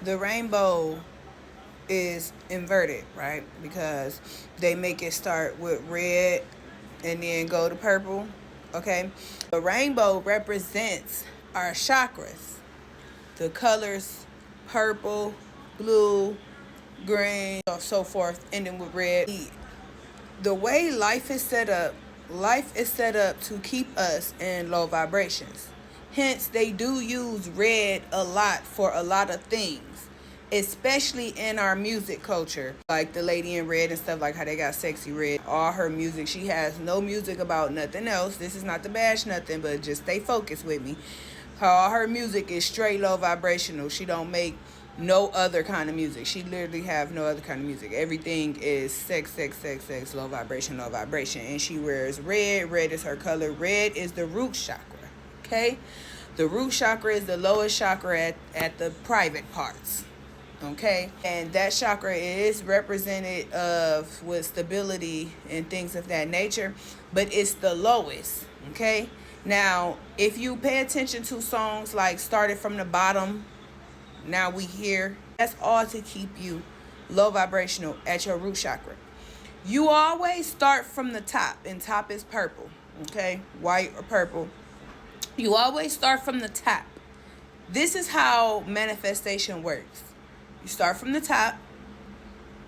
the rainbow is inverted, right? Because they make it start with red and then go to purple. Okay, the rainbow represents our chakras, the colors purple, blue, green, so forth, ending with red. The way life is set up to keep us in low vibrations. Hence, they do use red a lot for a lot of things, especially in our music culture. Like the lady in red and stuff, like how they got sexy red. All her music, she has no music about nothing else. This is not to bash nothing, but just stay focused with me. All her music is straight low vibrational. She don't make no other kind of music. She literally have no other kind of music. Everything is sex, low vibration, low vibration. And she wears red. Red is her color. Red is the root chakra. Okay? The root chakra is the lowest chakra at the private parts. Okay? And that chakra is represented with stability and things of that nature. But it's the lowest. Okay? Now, if you pay attention to songs like Started from the Bottom, Now We Here, that's all to keep you low vibrational at your root chakra. You always start from the top, and top is purple, okay? White or purple. You always start from the top. This is how manifestation works. You start from the top.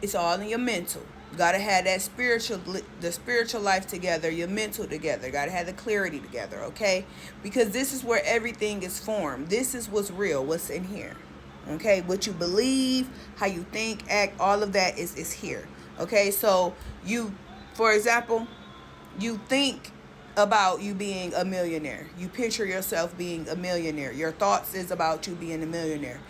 It's all in your mental. You gotta have the spiritual life together, your mental together. Gotta have the clarity together, okay? Because this is where everything is formed. This is what's real, what's in here. Okay, what you believe, how you think, act, all of that is here. Okay, so you, for example, you think about you being a millionaire. You picture yourself being a millionaire. Your thoughts is about you being a millionaire.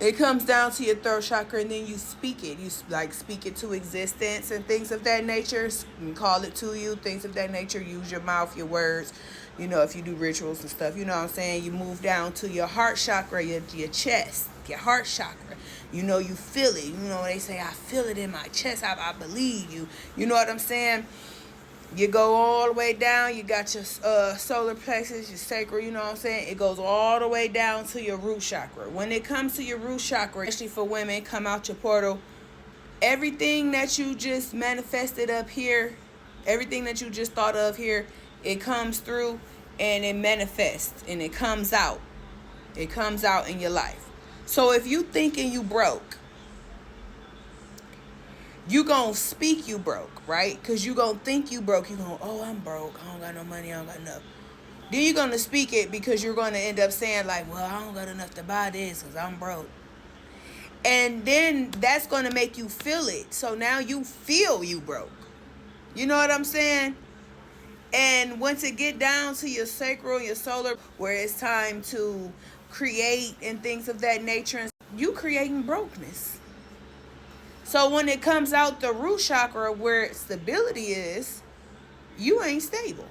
It comes down to your third chakra, and then you speak it. You speak it to existence and things of that nature. You call it to you, things of that nature. Use your mouth, your words. You know, if you do rituals and stuff, you know what I'm saying? You move down to your heart chakra, your chest, your heart chakra. You know, you feel it. You know, they say, I feel it in my chest. I believe you. You know what I'm saying? You go all the way down. You got your solar plexus, your sacral, you know what I'm saying? It goes all the way down to your root chakra. When it comes to your root chakra, especially for women, come out your portal. Everything that you just manifested up here, everything that you just thought of here, it comes through and it manifests and it comes out. It comes out in your life. So if you thinking you broke, you gonna speak you broke, right? Because you gonna think you broke. You gonna, oh, I'm broke. I don't got no money. I don't got enough. Then you're gonna speak it because you're gonna end up saying like, well, I don't got enough to buy this because I'm broke. And then that's gonna make you feel it. So now you feel you broke. You know what I'm saying? And once it get down to your sacral, your solar, where it's time to create and things of that nature, you creating brokenness. So when it comes out the root chakra where stability is, you ain't stable.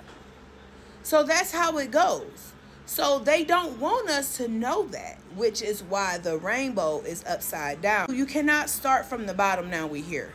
So that's how it goes. So they don't want us to know that, which is why the rainbow is upside down. You cannot start from the bottom, now we here.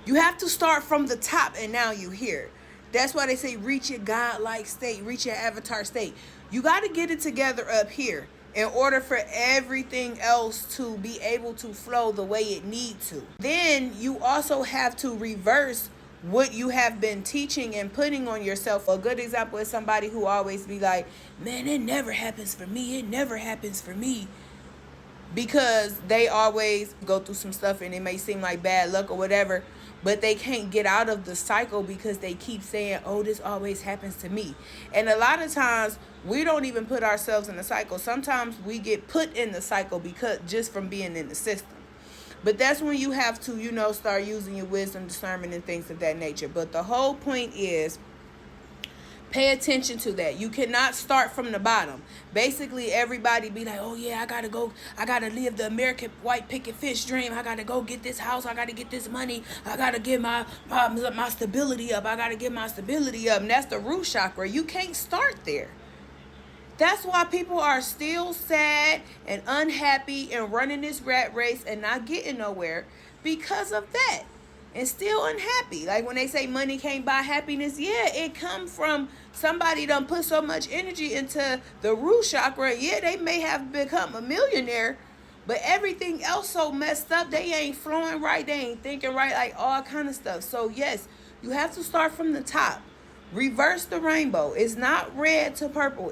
You have to start from the top and now you here. That's why they say reach your godlike state, reach your avatar state. You got to get it together up here in order for everything else to be able to flow the way it needs to. Then you also have to reverse what you have been teaching and putting on yourself. A good example is somebody who always be like, man, it never happens for me. It never happens for me. Because they always go through some stuff and it may seem like bad luck or whatever, but they can't get out of the cycle because they keep saying, oh, this always happens to me. And a lot of times we don't even put ourselves in the cycle. Sometimes we get put in the cycle because just from being in the system. But that's when you have to, you know, start using your wisdom, discernment, and things of that nature. But the whole point is, pay attention to that. You cannot start from the bottom. Basically, everybody be like, oh, yeah, I got to live the American white picket fish dream. I got to go get this house. I got to get this money. I got to get my stability up. I got to get my stability up. And that's the root chakra. You can't start there. That's why people are still sad and unhappy and running this rat race and not getting nowhere because of that. And still unhappy. Like when they say money can't buy happiness, yeah, it come from somebody done put so much energy into the root chakra. Yeah, they may have become a millionaire, But everything else so messed up. They ain't flowing right. They ain't thinking right. Like all kind of stuff. So yes, you have to start from the top. Reverse the rainbow. It's not red to purple.